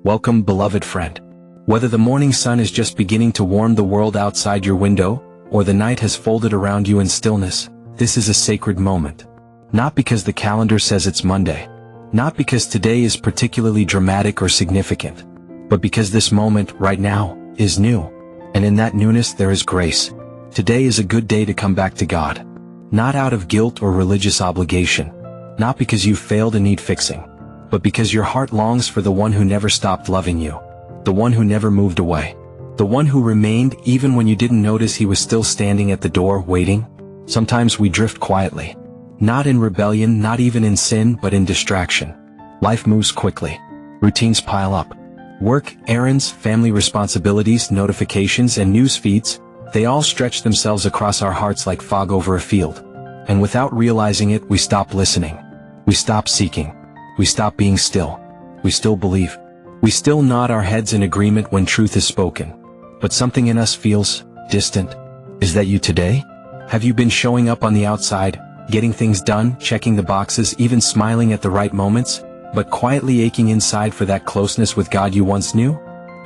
Welcome, beloved friend. Whether the morning sun is just beginning to warm the world outside your window, or the night has folded around you in stillness, this is a sacred moment. Not because the calendar says it's Monday. Not because today is particularly dramatic or significant. But because this moment, right now, is new. And in that newness there is grace. Today is a good day to come back to God. Not out of guilt or religious obligation. Not because you failed and need fixing. But because your heart longs for the one who never stopped loving you. The one who never moved away. The one who remained even when you didn't notice he was still standing at the door waiting. Sometimes we drift quietly. Not in rebellion, not even in sin, but in distraction. Life moves quickly. Routines pile up. Work, errands, family responsibilities, notifications, and news feeds, they all stretch themselves across our hearts like fog over a field. And without realizing it, we stop listening. We stop seeking. We stop being still. We still believe. We still nod our heads in agreement when truth is spoken. But something in us feels distant. Is that you today? Have you been showing up on the outside, getting things done, checking the boxes, even smiling at the right moments, but quietly aching inside for that closeness with God you once knew?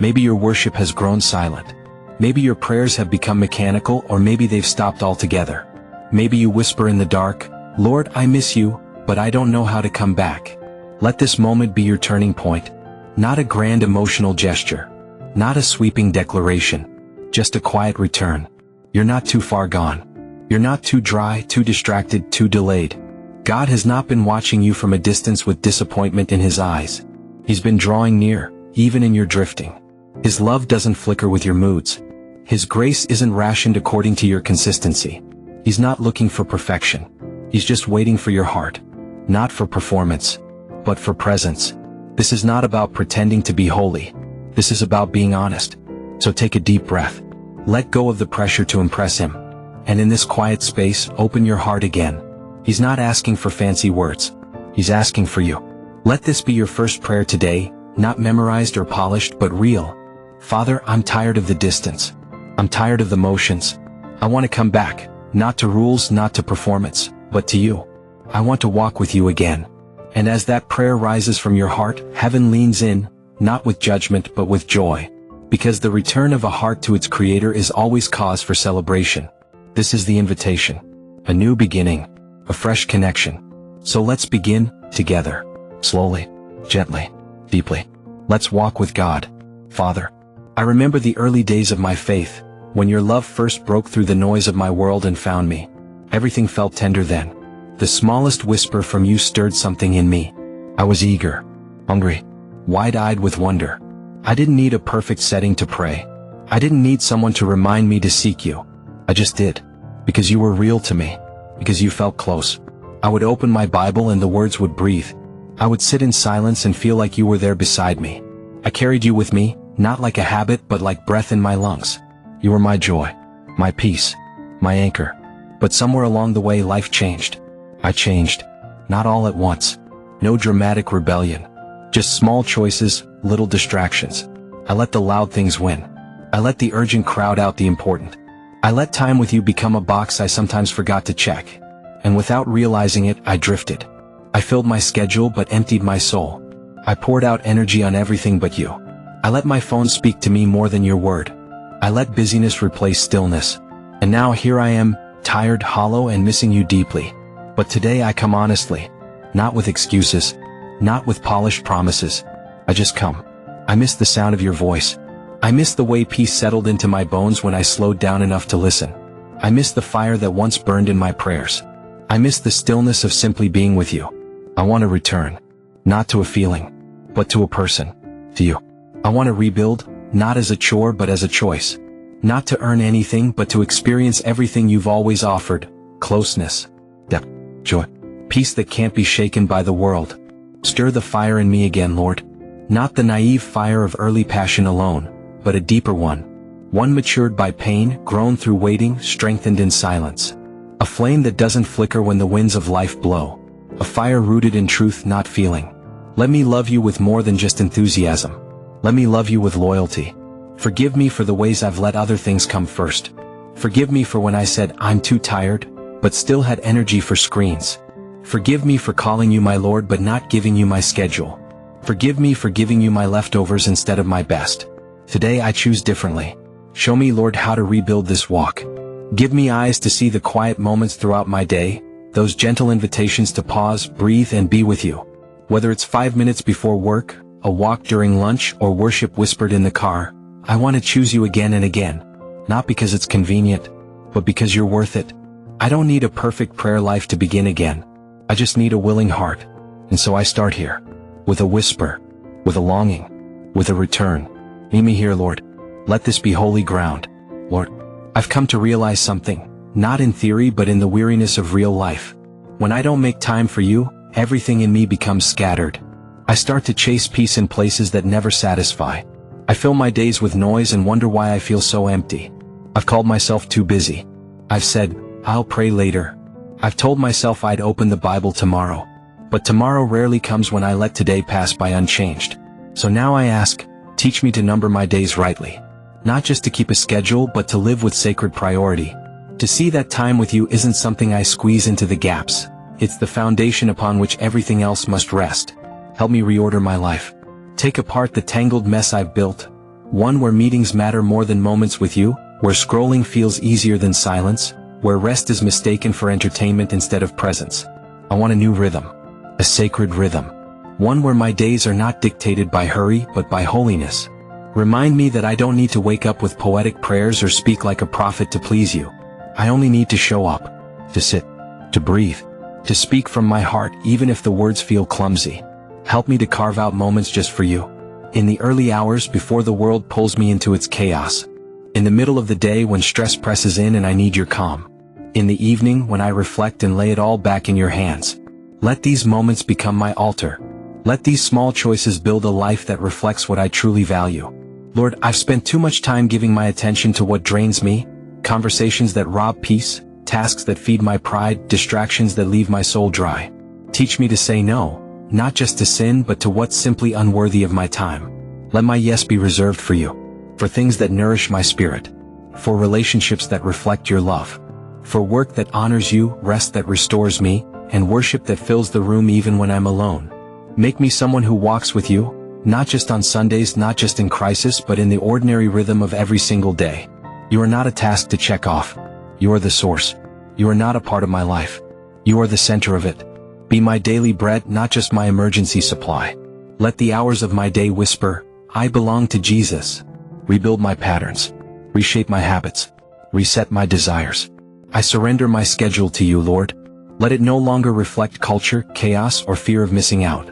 Maybe your worship has grown silent. Maybe your prayers have become mechanical, or maybe they've stopped altogether. Maybe you whisper in the dark, "Lord, I miss you, but I don't know how to come back." Let this moment be your turning point. Not a grand emotional gesture. Not a sweeping declaration. Just a quiet return. You're not too far gone. You're not too dry, too distracted, too delayed. God has not been watching you from a distance with disappointment in his eyes. He's been drawing near, even in your drifting. His love doesn't flicker with your moods. His grace isn't rationed according to your consistency. He's not looking for perfection. He's just waiting for your heart. Not for performance, but for presence. This is not about pretending to be holy. This is about being honest. So take a deep breath. Let go of the pressure to impress him. And in this quiet space, open your heart again. He's not asking for fancy words. He's asking for you. Let this be your first prayer today, not memorized or polished, but real. Father, I'm tired of the distance. I'm tired of the motions. I want to come back, not to rules, not to performance, but to you. I want to walk with you again. And as that prayer rises from your heart, heaven leans in, not with judgment but with joy. Because the return of a heart to its creator is always cause for celebration. This is the invitation. A new beginning. A fresh connection. So let's begin, together. Slowly. Gently. Deeply. Let's walk with God. Father, I remember the early days of my faith, when your love first broke through the noise of my world and found me. Everything felt tender then. The smallest whisper from you stirred something in me. I was eager. Hungry. Wide-eyed with wonder. I didn't need a perfect setting to pray. I didn't need someone to remind me to seek you. I just did. Because you were real to me. Because you felt close. I would open my Bible and the words would breathe. I would sit in silence and feel like you were there beside me. I carried you with me, not like a habit but like breath in my lungs. You were my joy. My peace. My anchor. But somewhere along the way life changed. I changed. Not all at once. No dramatic rebellion. Just small choices, little distractions. I let the loud things win. I let the urgent crowd out the important. I let time with you become a box I sometimes forgot to check. And without realizing it, I drifted. I filled my schedule but emptied my soul. I poured out energy on everything but you. I let my phone speak to me more than your word. I let busyness replace stillness. And now here I am, tired, hollow, and missing you deeply. But today I come honestly. Not with excuses. Not with polished promises. I just come. I miss the sound of your voice. I miss the way peace settled into my bones when I slowed down enough to listen. I miss the fire that once burned in my prayers. I miss the stillness of simply being with you. I want to return. Not to a feeling, but to a person. To you. I want to rebuild, not as a chore but as a choice. Not to earn anything but to experience everything you've always offered. Closeness. Depth. Joy. Peace that can't be shaken by the world. Stir the fire in me again, Lord. Not the naive fire of early passion alone, but a deeper one. One matured by pain, grown through waiting, strengthened in silence. A flame that doesn't flicker when the winds of life blow. A fire rooted in truth, not feeling. Let me love you with more than just enthusiasm. Let me love you with loyalty. Forgive me for the ways I've let other things come first. Forgive me for when I said I'm too tired, but still had energy for screens. Forgive me for calling you my Lord but not giving you my schedule. Forgive me for giving you my leftovers instead of my best. Today I choose differently. Show me, Lord, how to rebuild this walk. Give me eyes to see the quiet moments throughout my day, those gentle invitations to pause, breathe, and be with you. Whether it's 5 minutes before work, a walk during lunch, or worship whispered in the car, I want to choose you again and again. Not because it's convenient, but because you're worth it. I don't need a perfect prayer life to begin again. I just need a willing heart. And so I start here. With a whisper. With a longing. With a return. Meet me here, Lord. Let this be holy ground. Lord, I've come to realize something, not in theory but in the weariness of real life. When I don't make time for you, everything in me becomes scattered. I start to chase peace in places that never satisfy. I fill my days with noise and wonder why I feel so empty. I've called myself too busy. I've said, I'll pray later. I've told myself I'd open the Bible tomorrow. But tomorrow rarely comes when I let today pass by unchanged. So now I ask, teach me to number my days rightly. Not just to keep a schedule but to live with sacred priority. To see that time with you isn't something I squeeze into the gaps. It's the foundation upon which everything else must rest. Help me reorder my life. Take apart the tangled mess I've built. One where meetings matter more than moments with you, where scrolling feels easier than silence, where rest is mistaken for entertainment instead of presence. I want a new rhythm. A sacred rhythm. One where my days are not dictated by hurry but by holiness. Remind me that I don't need to wake up with poetic prayers or speak like a prophet to please you. I only need to show up, to sit, to breathe, to speak from my heart even if the words feel clumsy. Help me to carve out moments just for you. In the early hours before the world pulls me into its chaos. In the middle of the day when stress presses in and I need your calm. In the evening when I reflect and lay it all back in your hands. Let these moments become my altar. Let these small choices build a life that reflects what I truly value. Lord, I've spent too much time giving my attention to what drains me, conversations that rob peace, tasks that feed my pride, distractions that leave my soul dry. Teach me to say no, not just to sin but to what's simply unworthy of my time. Let my yes be reserved for you, for things that nourish my spirit, for relationships that reflect your love, for work that honors you, rest that restores me, and worship that fills the room even when I'm alone. Make me someone who walks with you, not just on Sundays, not just in crisis, but in the ordinary rhythm of every single day. You are not a task to check off. You are the source. You are not a part of my life. You are the center of it. Be my daily bread, not just my emergency supply. Let the hours of my day whisper, I belong to Jesus. Rebuild my patterns. Reshape my habits. Reset my desires. I surrender my schedule to you, Lord. Let it no longer reflect culture, chaos, or fear of missing out.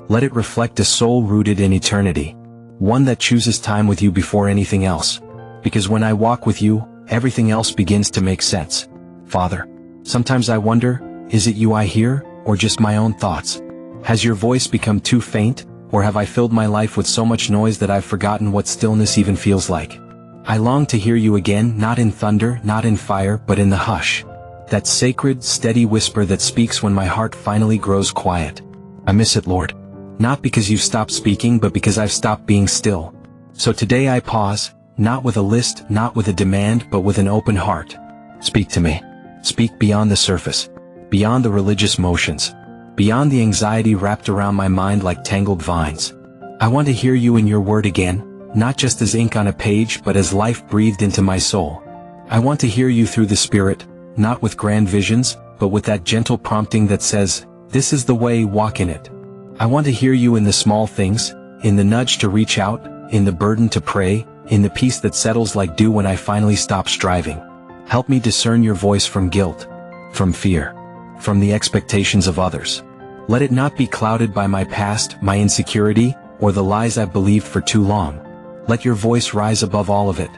Let it reflect a soul rooted in eternity. One that chooses time with you before anything else. Because when I walk with you, everything else begins to make sense. Father, sometimes I wonder, is it you I hear, or just my own thoughts? Has your voice become too faint, or have I filled my life with so much noise that I've forgotten what stillness even feels like? I long to hear you again, not in thunder, not in fire, but in the hush. That sacred, steady whisper that speaks when my heart finally grows quiet. I miss it, Lord. Not because you've stopped speaking, but because I've stopped being still. So today I pause, not with a list, not with a demand, but with an open heart. Speak to me. Speak beyond the surface. Beyond the religious motions. Beyond the anxiety wrapped around my mind like tangled vines. I want to hear you in your word again, not just as ink on a page, but as life breathed into my soul. I want to hear you through the Spirit, not with grand visions, but with that gentle prompting that says, this is the way, walk in it. I want to hear you in the small things, in the nudge to reach out, in the burden to pray, in the peace that settles like dew when I finally stop striving. Help me discern your voice from guilt, from fear, from the expectations of others. Let it not be clouded by my past, my insecurity, or the lies I've believed for too long. Let your voice rise above all of it.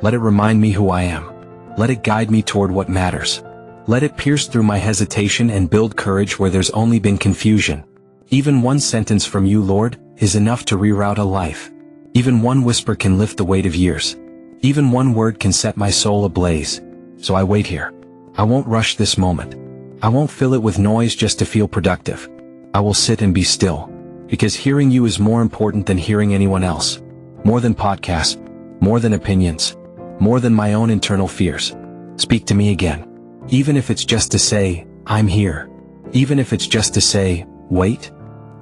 Let it remind me who I am. Let it guide me toward what matters. Let it pierce through my hesitation and build courage where there's only been confusion. Even one sentence from you, Lord, is enough to reroute a life. Even one whisper can lift the weight of years. Even one word can set my soul ablaze. So I wait here. I won't rush this moment. I won't fill it with noise just to feel productive. I will sit and be still. Because hearing you is more important than hearing anyone else. More than podcasts. More than opinions. More than my own internal fears. Speak to me again. Even if it's just to say, I'm here. Even if it's just to say, wait.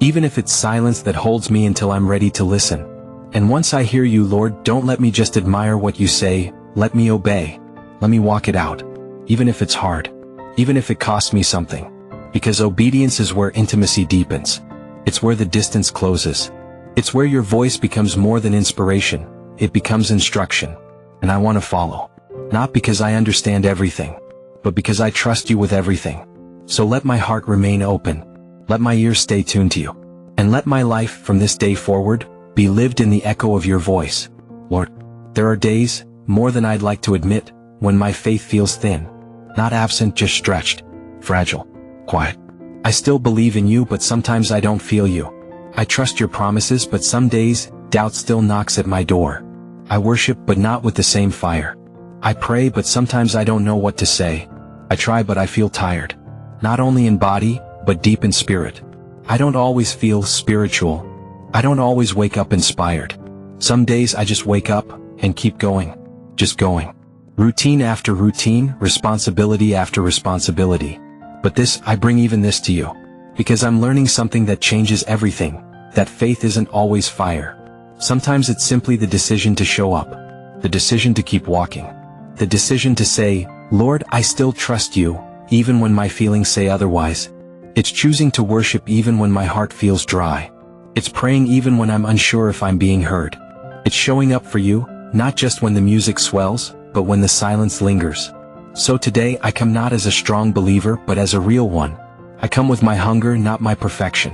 Even if it's silence that holds me until I'm ready to listen. And once I hear you, Lord, don't let me just admire what you say, let me obey. Let me walk it out. Even if it's hard. Even if it costs me something. Because obedience is where intimacy deepens. It's where the distance closes. It's where your voice becomes more than inspiration. It becomes instruction. And I want to follow. Not because I understand everything, but because I trust you with everything. So let my heart remain open. Let my ears stay tuned to you. And let my life from this day forward be lived in the echo of your voice. Lord, there are days, more than I'd like to admit, when my faith feels thin. Not absent, just stretched. Fragile. Quiet. I still believe in you, but sometimes I don't feel you. I trust your promises, but some days, doubt still knocks at my door. I worship, but not with the same fire. I pray, but sometimes I don't know what to say. I try, but I feel tired. Not only in body, but deep in spirit. I don't always feel spiritual. I don't always wake up inspired. Some days I just wake up and keep going. Just going. Routine after routine, responsibility after responsibility. But this, I bring even this to you. Because I'm learning something that changes everything. That faith isn't always fire. Sometimes it's simply the decision to show up. The decision to keep walking. The decision to say, Lord, I still trust you, even when my feelings say otherwise. It's choosing to worship even when my heart feels dry. It's praying even when I'm unsure if I'm being heard. It's showing up for you, not just when the music swells, but when the silence lingers. So today I come not as a strong believer, but as a real one. I come with my hunger, not my perfection.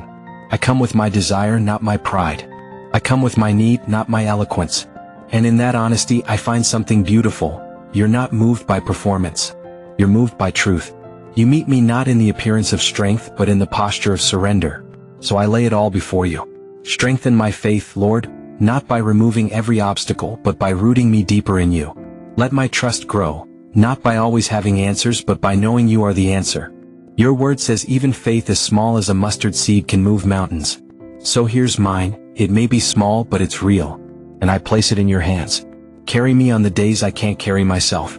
I come with my desire, not my pride. I come with my need, not my eloquence. And in that honesty I find something beautiful. You're not moved by performance. You're moved by truth. You meet me not in the appearance of strength, but in the posture of surrender. So I lay it all before you. Strengthen my faith, Lord, not by removing every obstacle, but by rooting me deeper in you. Let my trust grow, not by always having answers, but by knowing you are the answer. Your word says even faith as small as a mustard seed can move mountains. So here's mine, it may be small, but it's real. And I place it in your hands. Carry me on the days I can't carry myself.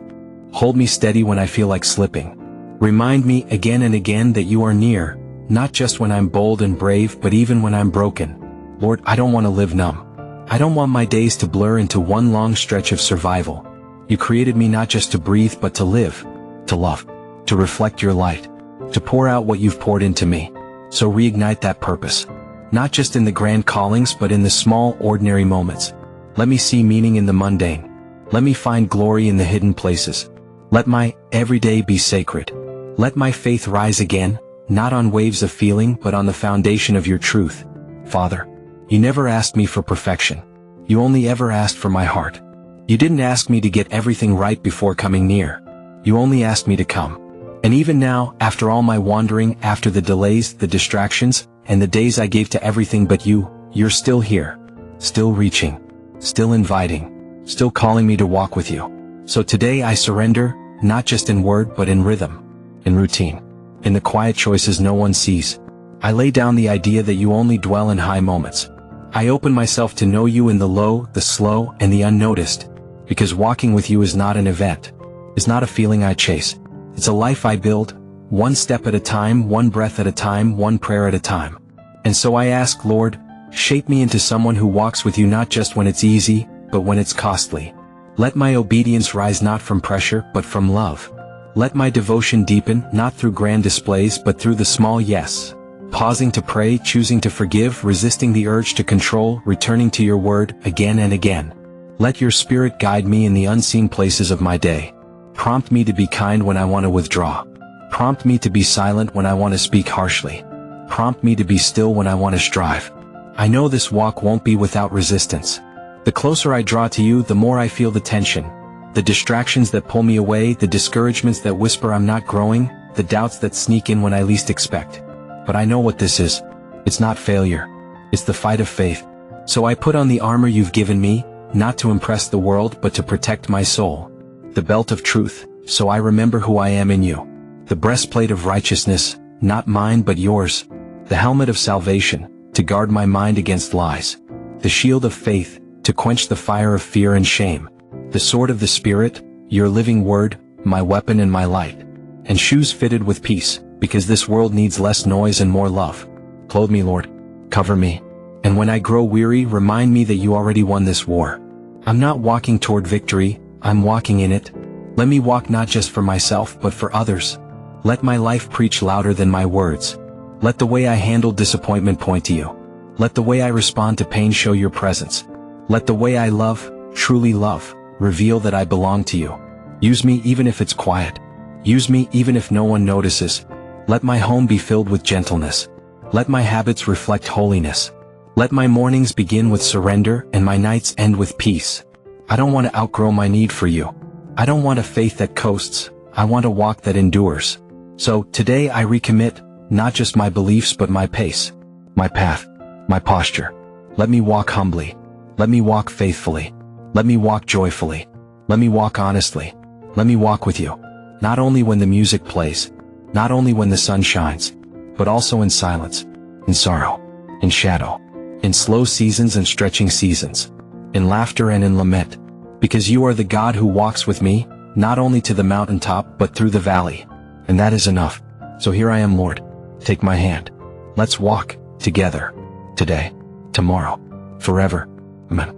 Hold me steady when I feel like slipping. Remind me again and again that you are near, not just when I'm bold and brave, but even when I'm broken. Lord, I don't want to live numb. I don't want my days to blur into one long stretch of survival. You created me not just to breathe, but to live, to love, to reflect your light, to pour out what you've poured into me. So reignite that purpose. Not just in the grand callings, but in the small, ordinary moments. Let me see meaning in the mundane. Let me find glory in the hidden places. Let my everyday be sacred. Let my faith rise again, not on waves of feeling, but on the foundation of your truth. Father, you never asked me for perfection. You only ever asked for my heart. You didn't ask me to get everything right before coming near. You only asked me to come. And even now, after all my wandering, after the delays, the distractions, and the days I gave to everything but you, you're still here. Still reaching. Still inviting. Still calling me to walk with you. So today I surrender, not just in word but in rhythm. In routine. In the quiet choices no one sees. I lay down the idea that you only dwell in high moments. I open myself to know you in the low, the slow, and the unnoticed. Because walking with you is not an event. It's not a feeling I chase. It's a life I build, one step at a time, one breath at a time, one prayer at a time. And so I ask, Lord, shape me into someone who walks with you not just when it's easy, but when it's costly. Let my obedience rise not from pressure, but from love. Let my devotion deepen, not through grand displays, but through the small yes. Pausing to pray, choosing to forgive, resisting the urge to control, returning to your word, again and again. Let your spirit guide me in the unseen places of my day. Prompt me to be kind when I want to withdraw. Prompt me to be silent when I want to speak harshly. Prompt me to be still when I want to strive. I know this walk won't be without resistance. The closer I draw to you, the more I feel the tension. The distractions that pull me away, the discouragements that whisper I'm not growing, the doubts that sneak in when I least expect. But I know what this is. It's not failure. It's the fight of faith. So I put on the armor you've given me, not to impress the world but to protect my soul. The belt of truth, so I remember who I am in you. The breastplate of righteousness, not mine but yours. The helmet of salvation, to guard my mind against lies. The shield of faith, to quench the fire of fear and shame. The sword of the Spirit, your living word, my weapon and my light. And shoes fitted with peace, because this world needs less noise and more love. Clothe me, Lord. Cover me. And when I grow weary, remind me that you already won this war. I'm not walking toward victory, I'm walking in it. Let me walk not just for myself but for others. Let my life preach louder than my words. Let the way I handle disappointment point to you. Let the way I respond to pain show your presence. Let the way I love, truly love, reveal that I belong to you. Use me even if it's quiet. Use me even if no one notices. Let my home be filled with gentleness. Let my habits reflect holiness. Let my mornings begin with surrender and my nights end with peace. I don't want to outgrow my need for you. I don't want a faith that coasts. I want a walk that endures. So, today I recommit, not just my beliefs but my pace, my path, my posture. Let me walk humbly. Let me walk faithfully. Let me walk joyfully. Let me walk honestly. Let me walk with you. Not only when the music plays, not only when the sun shines, but also in silence, in sorrow, in shadow, in slow seasons and stretching seasons, in laughter and in lament, because you are the God who walks with me, not only to the mountaintop but through the valley. And that is enough. So here I am, Lord. Take my hand. Let's walk together. Today, tomorrow, forever. Amen.